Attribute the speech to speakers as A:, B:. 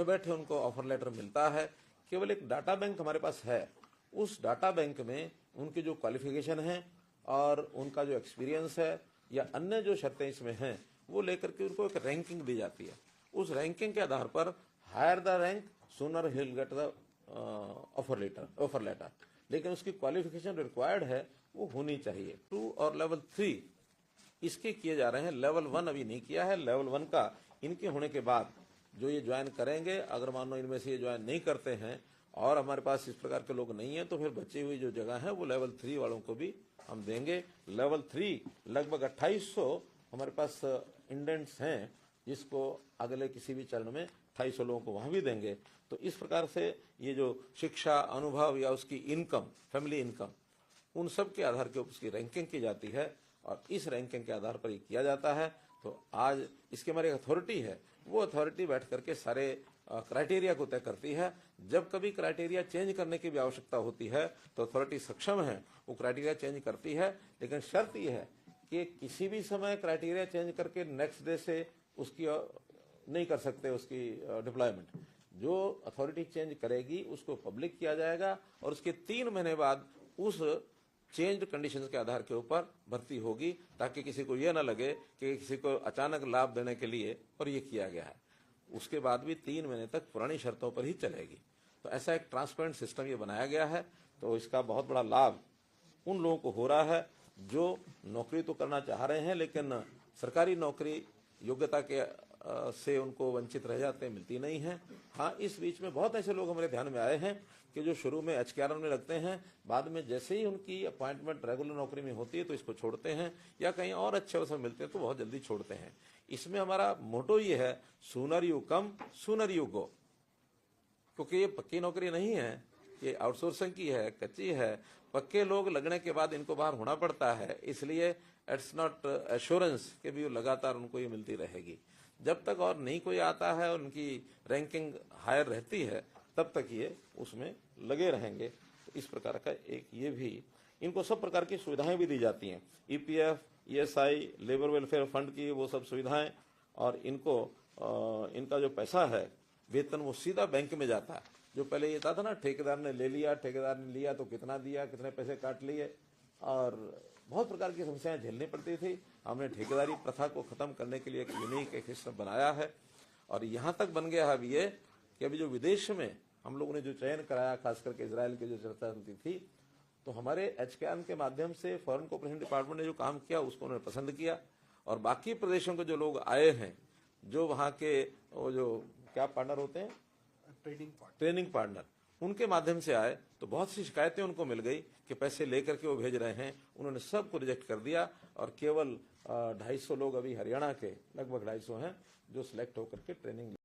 A: घर बैठे उनको ऑफर लेटर मिलता है। केवल एक डाटा बैंक हमारे पास है, उस डाटा बैंक में उनकी जो क्वालिफिकेशन है और उनका जो एक्सपीरियंस है या अन्य जो शर्तें इसमें हैं वो लेकर के उनको एक रैंकिंग दी जाती है। उस रैंकिंग के आधार पर higher the rank sooner he will get the offer letter, लेकिन उसकी क्वालिफिकेशन रिक्वायर्ड है वो होनी चाहिए। 2 और लेवल 3 इसके किए जा रहे हैं, लेवल 1 अभी नहीं किया है। लेवल 1 का इनके होने के बाद जो ये ज्वाइन करेंगे, अगर मान लो इनमें से ये ज्वाइन नहीं करते हैं और हमारे पास इस प्रकार के लोग नहीं है तो फिर बची हुई जो जगह है वो लेवल 3 वालों को भी हम देंगे। लेवल 3 लगभग 2800 हमारे पास इंडेंट्स हैं, जिसको अगले किसी भी चरण में 2800 लोगों को वहां भी देंगे। तो इस प्रकार से ये जो शिक्षा, अनुभव या उसकी इनकम, फैमिली इनकम, उन सब के आधार के ऊपर उसकी रैंकिंग की जाती है और इस रैंकिंग के आधार पर ये किया जाता है। तो आज इसकी हमारी अथॉरिटी है, वो अथॉरिटी बैठ करके सारे क्राइटेरिया को तय करती है। जब कभी क्राइटेरिया चेंज करने की भी आवश्यकता होती है तो अथॉरिटी सक्षम है, वो क्राइटेरिया चेंज करती है, लेकिन शर्त यह है कि किसी भी समय क्राइटेरिया चेंज करके नेक्स्ट डे से उसकी नहीं कर सकते उसकी डिप्लॉयमेंट। जो अथॉरिटी चेंज करेगी उसको पब्लिक किया जाएगा और उसके 3 महीने बाद उस चेंज्ड कंडीशंस के आधार के ऊपर भर्ती होगी, ताकि किसी को यह ना लगे कि किसी को अचानक लाभ देने के लिए और ये किया गया है। उसके बाद भी 3 महीने तक पुरानी शर्तों पर ही चलेगी। तो ऐसा एक ट्रांसपेरेंट सिस्टम ये बनाया गया है। तो इसका बहुत बड़ा लाभ उन लोगों को हो रहा है जो नौकरी तो करना चाह रहे हैं लेकिन सरकारी नौकरी योग्यता के से उनको वंचित रह जाते हैं, मिलती नहीं है। हाँ, इस बीच में बहुत ऐसे लोग हमारे ध्यान में आए हैं कि जो शुरू में HKRN में लगते हैं, बाद में जैसे ही उनकी अपॉइंटमेंट रेगुलर नौकरी में होती है तो इसको छोड़ते हैं या कहीं और अच्छे अवसर मिलते हैं तो बहुत जल्दी छोड़ते हैं। इसमें हमारा मोटो ये है, sooner you come sooner you go, क्योंकि ये पक्की नौकरी नहीं है, ये आउटसोर्सिंग की है, कच्ची है। पक्के लोग लगने के बाद इनको बाहर होना पड़ता है, इसलिए इट्स नॉट एश्योरेंस के भी लगातार उनको ये मिलती रहेगी। जब तक और नहीं कोई आता है और उनकी रैंकिंग हायर रहती है तब तक ये उसमें लगे रहेंगे। तो इस प्रकार का एक ये भी, इनको सब प्रकार की सुविधाएं भी दी जाती हैं, EPF, ESI, labour welfare fund की वो सब सुविधाएं, और इनको इनका जो पैसा है वेतन वो सीधा बैंक में जाता है। जो पहले ये था ना, ठेकेदार ने ले लिया, ठेकेदार ने लिया तो कितना दिया, कितने पैसे काट लिए, और बहुत प्रकार की समस्याएं झेलनी पड़ती थी। हमने ठेकेदारी प्रथा को खत्म करने के लिए एक यूनिक एक सिस्टम बनाया है और यहाँ तक बन गया है अभी ये कि अभी जो विदेश में हम लोगों ने जो चयन कराया, खास करके इजराइल की जो चर्चा होती थी, तो हमारे HKRN के माध्यम से फॉरेन कोऑपरेशन डिपार्टमेंट ने जो काम किया उसको उन्होंने पसंद किया और बाकी प्रदेशों के जो लोग आए हैं, जो वहाँ के वो जो क्या पार्टनर होते हैं, ट्रेनिंग पार्टनर, उनके माध्यम से आए तो बहुत सी शिकायतें उनको मिल गई कि पैसे लेकर के वो भेज रहे हैं। उन्होंने सबको रिजेक्ट कर दिया और केवल 250 लोग अभी हरियाणा के लगभग 250 हैं जो सिलेक्ट होकर के ट्रेनिंग